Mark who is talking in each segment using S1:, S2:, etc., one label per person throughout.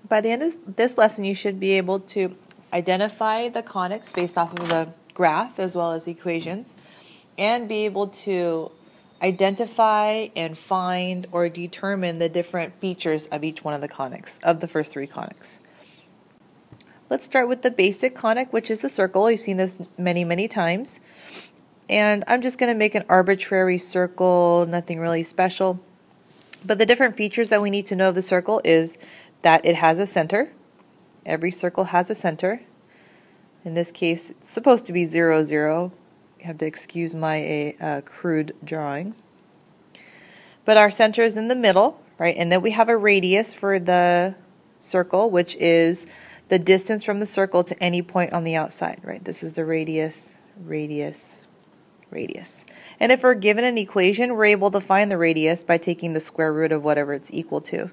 S1: By the end of this lesson, you should be able to identify the conics based off of the graph as well as equations, and be able to identify and find or determine the different features of each one of the conics, of the first three conics. Let's start with the basic conic, which is the circle. You've seen this many times. And I'm just going to make an arbitrary circle, nothing really special. But the different features that we need to know of the circle is that it has a center. Every circle has a center. In this case, it's supposed to be 0, 0. You have to excuse my crude drawing. But our center is in the middle, right? And then we have a radius for the circle, which is the distance from the circle to any point on the outside, right? This is the radius, radius, radius. And if we're given an equation, we're able to find the radius by taking the square root of whatever it's equal to.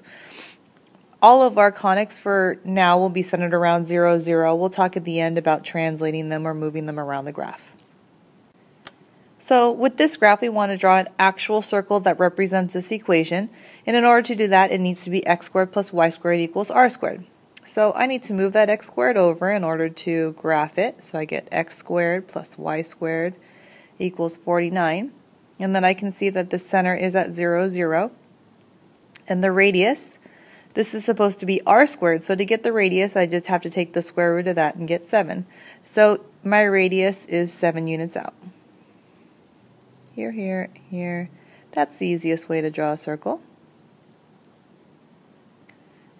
S1: All of our conics for now will be centered around 0, 0. We'll talk at the end about translating them or moving them around the graph. So with this graph, we want to draw an actual circle that represents this equation. And in order to do that, it needs to be x squared plus y squared equals r squared. So I need to move that x squared over in order to graph it. So I get x squared plus y squared equals 49. And then I can see that the center is at 0, 0. And the radius, this is supposed to be r squared. So to get the radius, I just have to take the square root of that and get 7. So my radius is 7 units out. Here, here, here. That's the easiest way to draw a circle.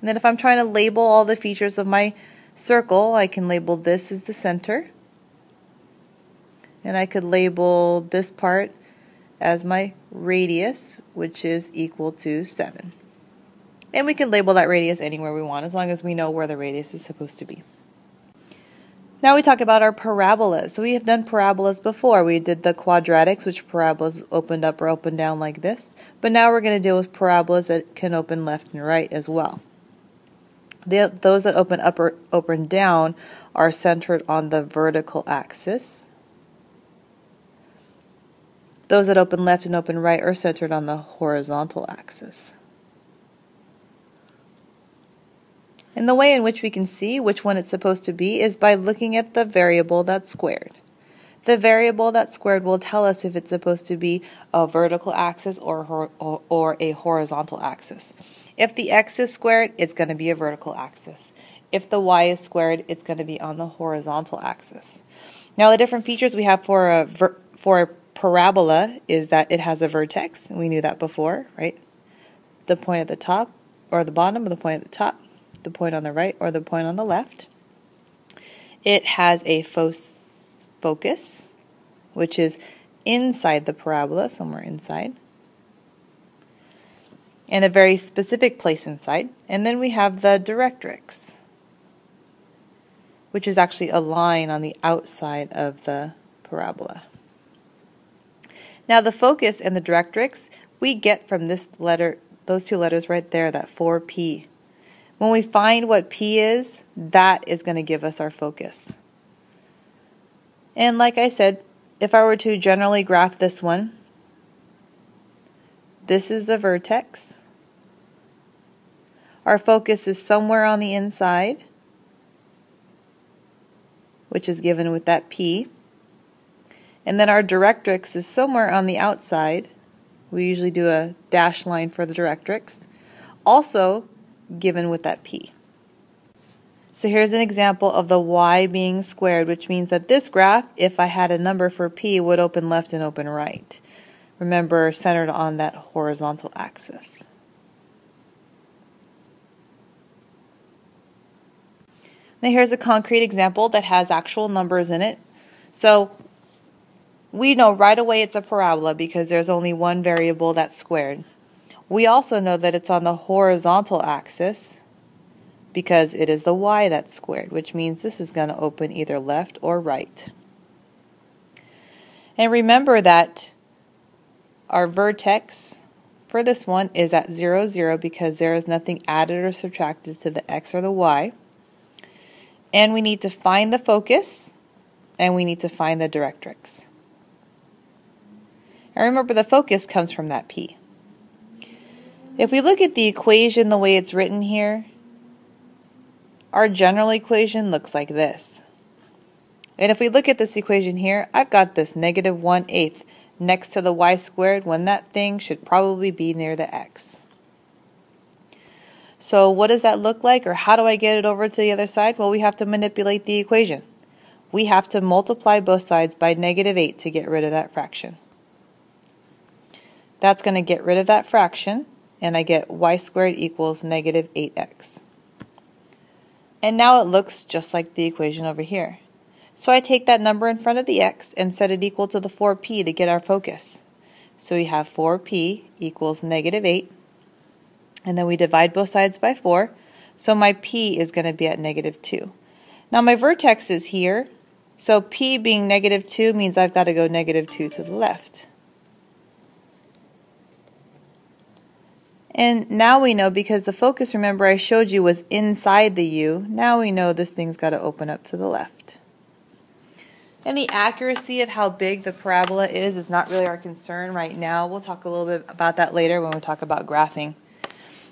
S1: And then if I'm trying to label all the features of my circle, I can label this as the center. And I could label this part as my radius, which is equal to 7. And we can label that radius anywhere we want, as long as we know where the radius is supposed to be. Now we talk about our parabolas. So we have done parabolas before. We did the quadratics, which parabolas opened up or opened down like this. But now we're going to deal with parabolas that can open left and right as well. Those that open up or open down are centered on the vertical axis. Those that open left and open right are centered on the horizontal axis. And the way in which we can see which one it's supposed to be is by looking at the variable that's squared. The variable that's squared will tell us if it's supposed to be a vertical axis or a horizontal axis. If the x is squared, it's going to be a vertical axis. If the y is squared, it's going to be on the horizontal axis. Now the different features we have for a parabola is that it has a vertex, and we knew that before, right? The point at the top or the bottom, or the point at the top, the point on the right or the point on the left. It has a focus, which is inside the parabola, somewhere inside, and a very specific place inside. And then we have the directrix, which is actually a line on the outside of the parabola. Now the focus and the directrix we get from this letter, those two letters right there, that 4p. When we find what p is, that is going to give us our focus. And like I said, if I were to generally graph this one, this is the vertex. Our focus is somewhere on the inside, which is given with that p. And then our directrix is somewhere on the outside. We usually do a dashed line for the directrix, also given with that p. So here's an example of the y being squared, which means that this graph, if I had a number for p, would open left and open right. Remember, centered on that horizontal axis. Now here's a concrete example that has actual numbers in it. So we know right away it's a parabola because there's only one variable that's squared. We also know that it's on the horizontal axis because it is the y that's squared, which means this is going to open either left or right. And remember that our vertex for this one is at 0, 0 because there is nothing added or subtracted to the x or the y. And we need to find the focus, and we need to find the directrix. And remember, the focus comes from that p. If we look at the equation the way it's written here, our general equation looks like this. And if we look at this equation here, I've got this negative 1/8 next to the y squared when that thing should probably be near the x. So what does that look like, or how do I get it over to the other side? Well, we have to manipulate the equation. We have to multiply both sides by -8 to get rid of that fraction. That's going to get rid of that fraction, and I get y squared equals -8x. And now it looks just like the equation over here. So I take that number in front of the x and set it equal to the 4p to get our focus. So we have 4p equals -8, and then we divide both sides by 4, so my p is going to be at -2. Now my vertex is here, so p being -2 means I've got to go -2 to the left. And now we know, because the focus, remember I showed you, was inside the u, now we know this thing's got to open up to the left. And the accuracy of how big the parabola is not really our concern right now. We'll talk a little bit about that later when we talk about graphing.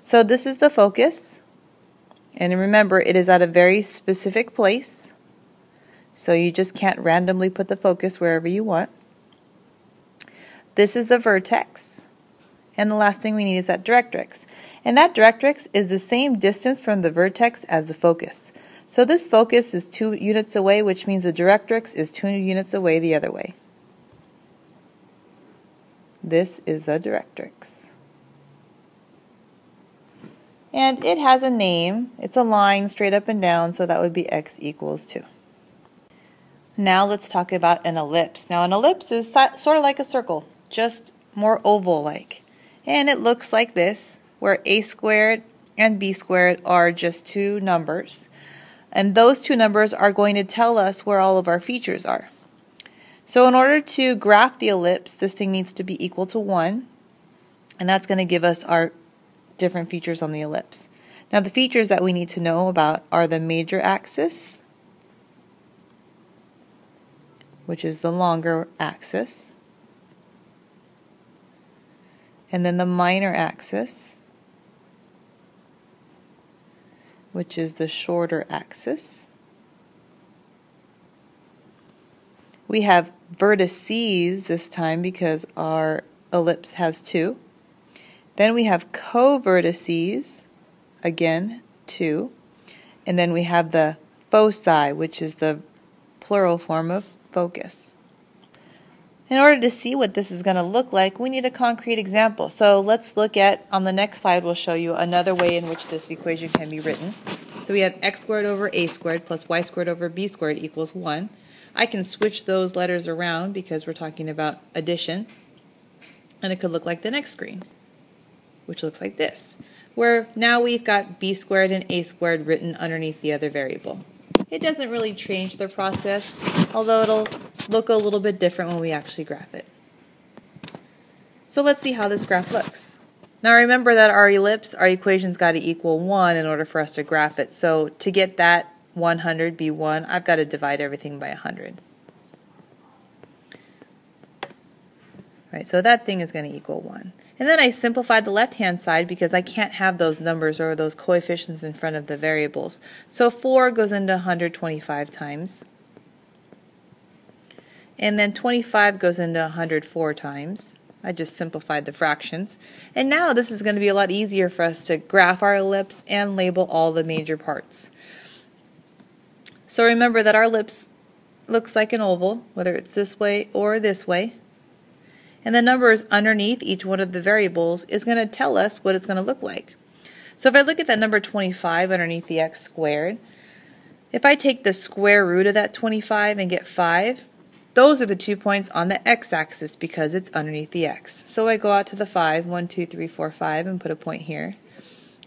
S1: So this is the focus, and remember it is at a very specific place, so you just can't randomly put the focus wherever you want. This is the vertex, and the last thing we need is that directrix. And that directrix is the same distance from the vertex as the focus. So this focus is 2 units away, which means the directrix is 2 units away the other way. This is the directrix. And it has a name. It's a line straight up and down, so that would be x equals 2. Now let's talk about an ellipse. Now an ellipse is sort of like a circle, just more oval-like. And it looks like this, where a squared and b squared are just 2 numbers. And those 2 numbers are going to tell us where all of our features are. So in order to graph the ellipse, this thing needs to be equal to 1. And that's going to give us our different features on the ellipse. Now the features that we need to know about are the major axis, which is the longer axis, and then the minor axis, which is the shorter axis. We have vertices this time because our ellipse has 2. Then we have co-vertices, again 2. And then we have the foci, which is the plural form of focus. In order to see what this is going to look like, we need a concrete example. So let's look at, on the next slide, we'll show you another way in which this equation can be written. So we have x squared over a squared plus y squared over b squared equals 1. I can switch those letters around because we're talking about addition. And it could look like the next screen, which looks like this, where now we've got b squared and a squared written underneath the other variable. It doesn't really change the process, although it'll look a little bit different when we actually graph it. So let's see how this graph looks. Now remember that our ellipse, our equation's got to equal 1 in order for us to graph it. So to get that 100 be 1, I've got to divide everything by 100. Right, so that thing is going to equal 1. And then I simplified the left-hand side because I can't have those numbers or those coefficients in front of the variables. So 4 goes into 125 times. And then 25 goes into 104 times. I just simplified the fractions. And now this is going to be a lot easier for us to graph our ellipse and label all the major parts. So remember that our ellipse looks like an oval, whether it's this way or this way. And the numbers underneath each one of the variables is going to tell us what it's going to look like. So if I look at that number 25 underneath the x squared, if I take the square root of that 25 and get 5, those are the 2 points on the x-axis because it's underneath the x. So I go out to the 5, 1, 2, 3, 4, 5, and put a point here.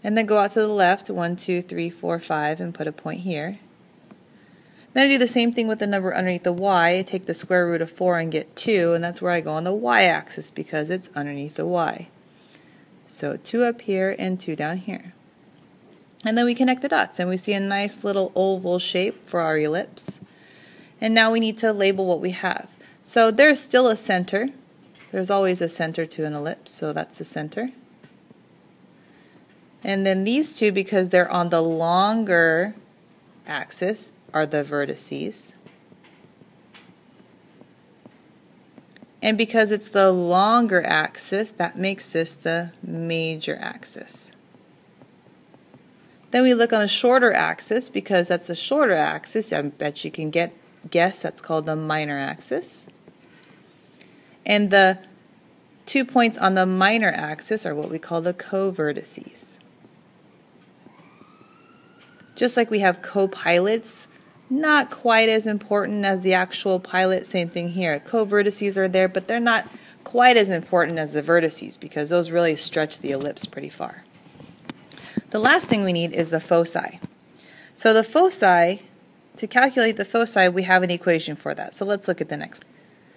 S1: And then go out to the left, 1, 2, 3, 4, 5, and put a point here. Then I do the same thing with the number underneath the y. I take the square root of 4 and get 2, and that's where I go on the y-axis because it's underneath the y. So 2 up here and 2 down here. And then we connect the dots, and we see a nice little oval shape for our ellipse. And now we need to label what we have. So there's still a center. There's always a center to an ellipse, so that's the center. And then these two, because they're on the longer axis are the vertices. And because it's the longer axis, that makes this the major axis. Then we look on the shorter axis, because that's the shorter axis. I bet you can guess that's called the minor axis. And the 2 points on the minor axis are what we call the co-vertices. Just like we have co-pilots, not quite as important as the actual pilot, same thing here. Co-vertices are there, but they're not quite as important as the vertices because those really stretch the ellipse pretty far. The last thing we need is the foci. So the foci, to calculate the foci, we have an equation for that. So let's look at the next.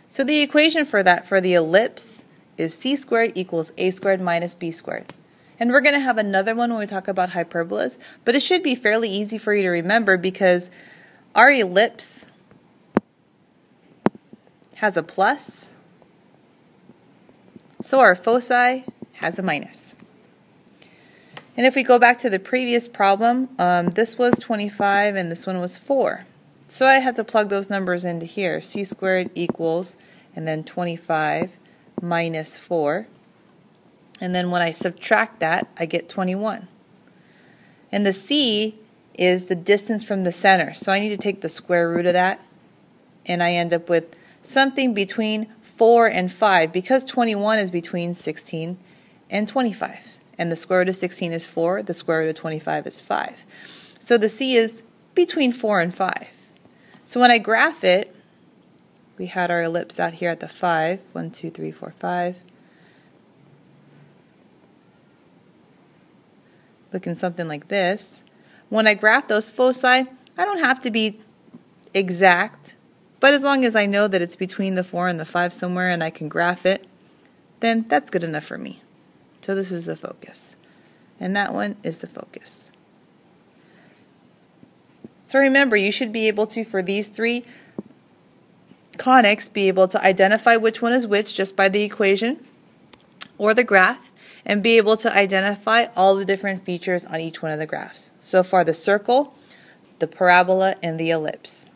S1: So the equation for that for the ellipse is c squared equals a squared minus b squared. And we're going to have another one when we talk about hyperbolas, but it should be fairly easy for you to remember because our ellipse has a plus, so our foci has a minus. And if we go back to the previous problem, this was 25 and this one was 4. So I have to plug those numbers into here. C squared equals, and then 25 minus 4. And then when I subtract that, I get 21. And the c is the distance from the center. So I need to take the square root of that, and I end up with something between 4 and 5, because 21 is between 16 and 25. And the square root of 16 is 4, the square root of 25 is 5. So the c is between 4 and 5. So when I graph it, we had our ellipse out here at the 5. 1, 2, 3, 4, 5. Looking something like this. When I graph those foci, I don't have to be exact, but as long as I know that it's between the 4 and the 5 somewhere and I can graph it, then that's good enough for me. So this is the focus, and that one is the focus. So remember, you should be able to, for these 3 conics, be able to identify which one is which just by the equation or the graph, and be able to identify all the different features on each one of the graphs. So far, the circle, the parabola, and the ellipse.